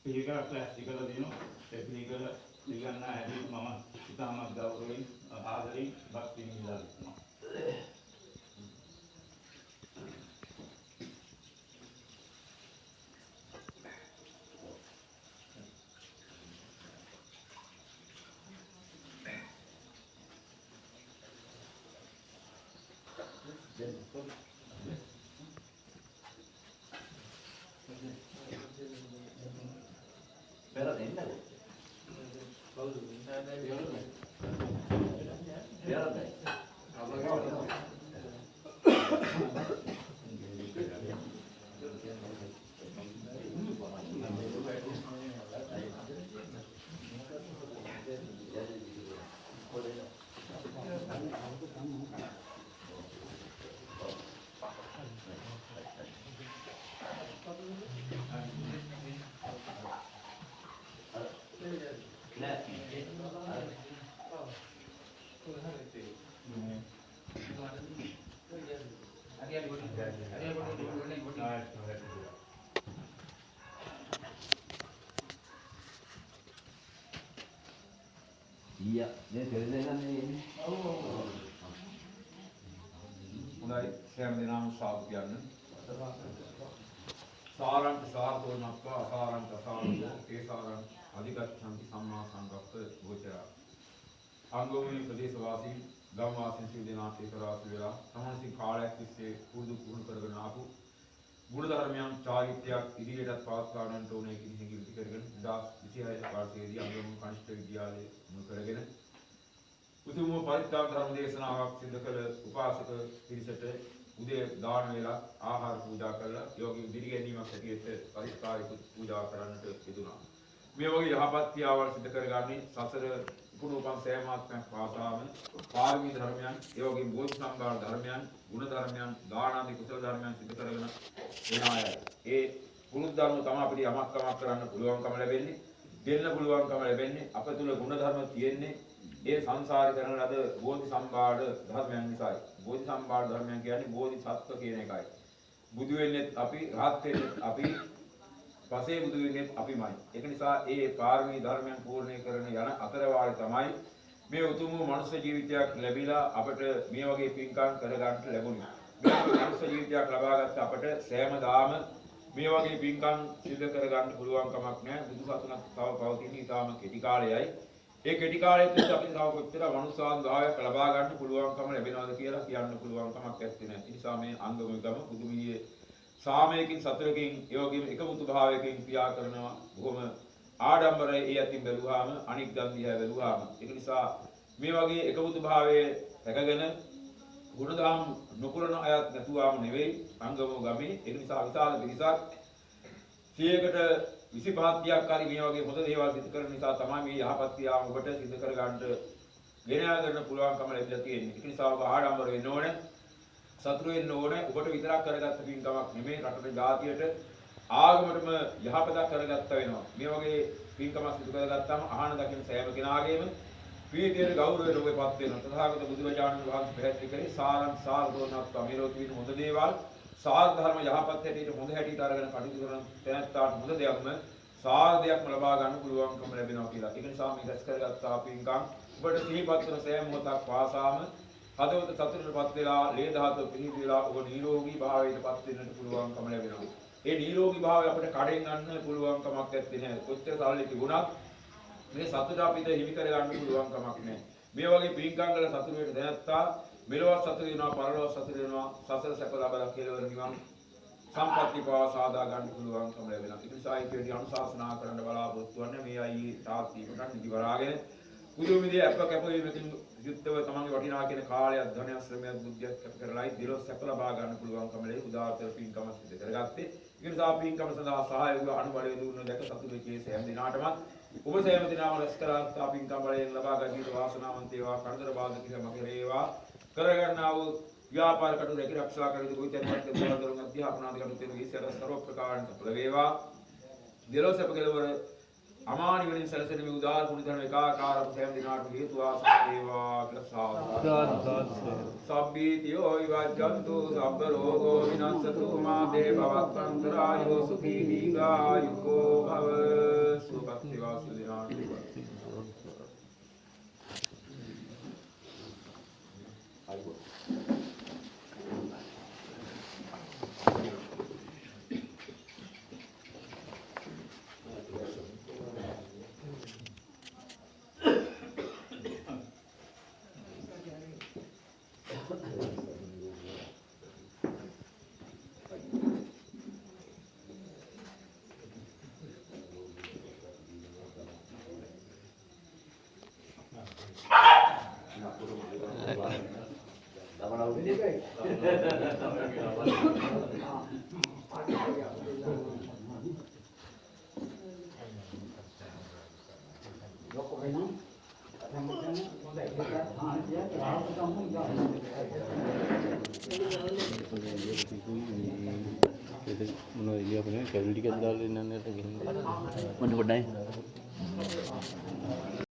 පිළිකර plastic වල දිනු ඒ පිළිකර දිගන්න හැටි මම ඉතාමත් ගෞරවයෙන් ආදරයෙන් භක්තියෙන් ඉල්ලා සිටිනවා. Iya, dia kerjaan ini. Mulai saya mengenal sahabat yang saran kesalahan apa saran kesalahan kesaran अधिकत शांति सम्मा संगत गोचरा अंगों प्रदेशवासी गांववासी शिवदेना केतरासुरा समस्त काले किससे पूर्व पूर्ण करगन आपु गुणधर्म्यां चारित्र्य इदियट पास कारणंटोने किसी की विकर्गन दास विषय पार्श्वेदी अंगों कनिष्ठ विद्यालय मुकरगन උතුම් පරිත්‍යාග ධර්ම දේශනාවක් සිදු කළ උපාසක පිරිසට උදේ දාන වේලා ආහාර පූජා කළා යෝගී දිරිගැනීමක් හැටියට පරිස්කාරික පූජා කරන්නට යෙදුණා. මේ වගේ යහපත් ක්‍රියාවල් සිදු කරගන්නේ සසර උපනුපන් සෑමාත්මයක් පාසාම පාරමී ධර්මයන්, ඒ වගේම බෝධි සම්භාර ධර්මයන්, ගුණ ධර්මයන්, දාන ආදී කුසල ධර්මයන් සිදු කරගෙන එන අය. ඒ කුණු ධර්ම තමයි අපිට යමක් කමක් කරන්න පුළුවන්කම ලැබෙන්නේ, දෙන්න පුළුවන්කම ලැබෙන්නේ, අප තුල ගුණ ධර්ම තියෙන්නේ ඒ සංසාරේ කරන ලද බෝධි සම්භාර ධර්මයන් නිසායි. බෝධි සම්භාර ධර්මයන් කියන්නේ බෝධි සත්ව කියන එකයි. බුදු වෙන්නේ අපි, රහත් වෙන්නේ අපි, පසේ බුදු වෙන්නේ අපිමයි. ඒක නිසා ඒ පාරමී ධර්මයන් පූර්ණේ කරන යන අතරවාරේ තමයි මේ උතුම් මනුෂ්‍ය ජීවිතයක් ලැබිලා අපට මේ වගේ පින්කම් කරගන්න ලැබුණේ. මේ මනුෂ්‍ය ජීවිතයක් ලබාගත්ත අපට සෑමදාම මේ වගේ පින්කම් සිදු කරගන්න පුළුවන් කමක් නැහැ. බුදු සසුනක් තව පවතින ඉතාම කෙටි කාලයයි. ඒ කෙටි කාලයේ තුල අපිට තව කොච්චර මනුස්සාන්භාවයක් ලබා ගන්න පුළුවන්කම ලැබෙනවද කියලා කියන්න පුළුවන් කමක් නැත්තේ නෑ. ඒ නිසා මේ අංගමුගම බුදුමියේ සාමයකින් සතරකින් ඒ වගේම එකමුතු භාවයකින් ක්‍රියා කරනවා. බොහොම ආඩම්බරයි ඒ අතින් බැලුවාම අනික් දන් දිහා බැලුවාම. ඒක නිසා මේ වගේ එකමුතු භාවයේ රැකගෙන ගුණධම් නොකරන අයත් නැතුවාම නෙවෙයි අංගමුගමේ. ඒක නිසා විශාල පිරිසක් 25ක් හරි මේ වගේ හොඳ දේවල් සිදු කරන නිසා තමයි මේ යහපත් ක්‍රියාව ඔබට සිදු කර ගන්නට ගෙන ගන්න පුළුවන්කම ලැබිලා තියෙන්නේ. ඒ නිසා ඔබ ආඩම්බර වෙන්න ඕනේ. සතුරු වෙන්න ඕනේ. ඔබට විතරක් කරගත්ත පින්කමක් නෙමෙයි, රටට ජාතියට ආගමටම යහපතක් කරගත්ත වෙනවා. මේ වගේ පින්කමක් සිදු කරගත්තාම අහන දකින සෑම කෙනාගේම ප්‍රීතියට ගෞරවයට ඔබපත් වෙනවා. තථාගත බුදුරජාණන් වහන්සේ පැහැදිලි කරේ සාරදෝනත් අමිරෝති හොඳ දේවල් සාර ධර්ම යහපත් හැටියට හොඳ හැටියට අරගෙන කටයුතු කරන තැනැත්තාට හොඳ දෙයක්ම සාර දෙයක්ම ලබා ගන්න පුළුවන්කම ලැබෙනවා කියලා. ඒක නිසා මේ රැස් කරගත් පින්කම් ඔබට සිහිපත් කරන සෑම මොහොතක් පාසාම හදවත සතුටටපත් වෙලා, ලේ ධාතුව පිහිටි වෙලා ඔබ නිරෝගී භාවයටපත් වෙන්නට පුළුවන්කම ලැබෙනවා. ඒ නිරෝගී භාවය අපිට කඩෙන් ගන්න පුළුවන් කමක් නැත්තේ නෑ. කොච්චර සල්ලි තිබුණත් මේ සතුට අපිට හිමි කර ගන්න පුළුවන් කමක් නෑ. මේ වගේ පින්කම් වල සතුට වෙන්න දැනත්තා මෙලොව සතුට වෙනවා, පරලොව සතුට වෙනවා, සසර සැප ලබලා කෙලවර නිවන් සම්පත්‍ති පවා සාදා ගන්න පුළුවන්කම ලැබෙනවා. ඒ නිසා ඒකේදී අනුශාසනා කරන්න බලාපොරොත්තු වෙන්නේ මේ අයි තාත්ති කොටන් නිදි වරාගෙන බුදු විදිය අප කැපවීමකින් යුක්තව තමන්ගේ වටිනා කියන කාලයක්, ධනයක්, ශ්‍රමයක්, බුද්ධියක් කැප කරලායි දිලොස් සැප ලබා ගන්න පුළුවන්කම ලැබෙයි. උදාාරතර පින්කම සිදු කරගත්තේ. ඒ නිසා පින්කම සඳහා සහාය අනුබලය දුන්න දැක සතුටු වෙච්ච සෑම දිනාටම ඔබ සෑම දිනම රැස් කරගත්තා පින්කම් බලයෙන් ලබා ගන්නට වාසනාවන්ත වේවා. කරදර බාධක කිසිම කෙරේවා. කරගන්නා වූ व्यापार कटु रखी रक्षा कर कोई तेरे बोल अध्यापन आदि कटु तेरे विषय सर्व प्रकार सफल वेवा दिलो से पगलवर अमानि वनि सरसनि में उदार गुण धर्म एकाकार सेम दिनाट हेतु आसेवा प्रसाद सब्बीतियो विवाजन्तु सब रोगो विनाशतु मा देव भवत्तंतरायो सुखी दीर्घायुको भव Menurut dia punya kalau dia kan dalam ini nanti lagi. Mana benda?